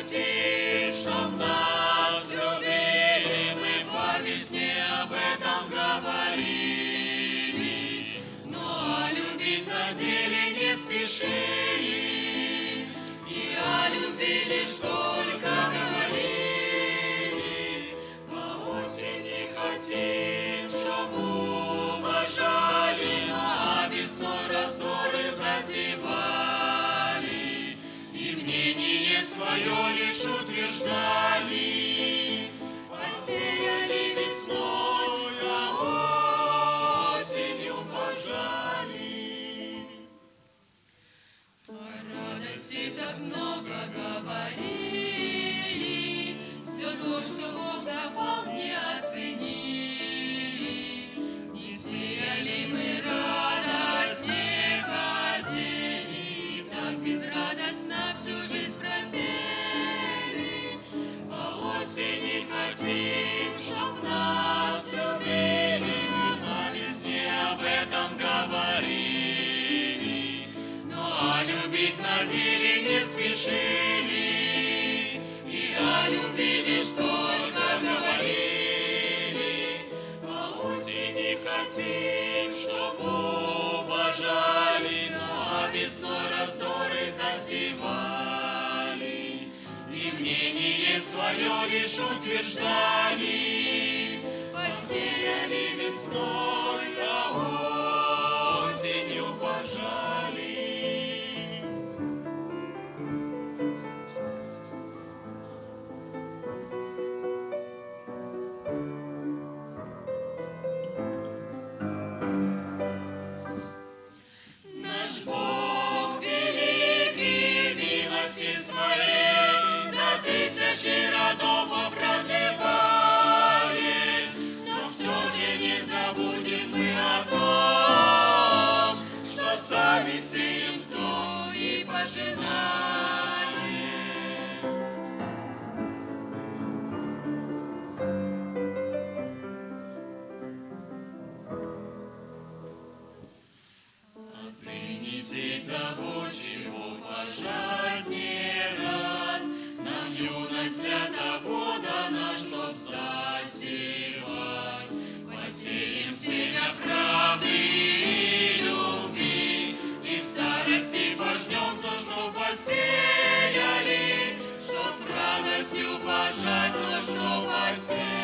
хотим, чтоб нас любили, мы по весне об этом говорили, но любить на деле не спешили, и о любви лишь только говорили. По осени хотим, чтоб уважали, но весной раздоры засевали, и мнение свое лишь утверждали. Посеяли весной, а осенью пожали. О радости так много говорили, все то, что Бог давал, не оценили. Не сеяли мы радость, не хотели, так безрадостно всю жизнь пропели. По осени хотим, чтоб нас любили, мы по весне об этом говорили, но любить на деле не спешили, и о любви лишь только говорили. По осени хотим, чтоб уважали, но весной раздоры засевали, и мнение свое лишь утверждали. Посеяли весной, а осенью пожали. Наш Бог великий, милости своей до тысячи родов оправдывает, но все же не забудем мы о том, что сами сеем то и пожинаем. Ты неси того, чего пожать не рад. Нам юность для того дана, чтоб засевать. Посеем семя правды и любви, и в старости пожнем то, что посеяли, что с радостью пожать то, что посеяли.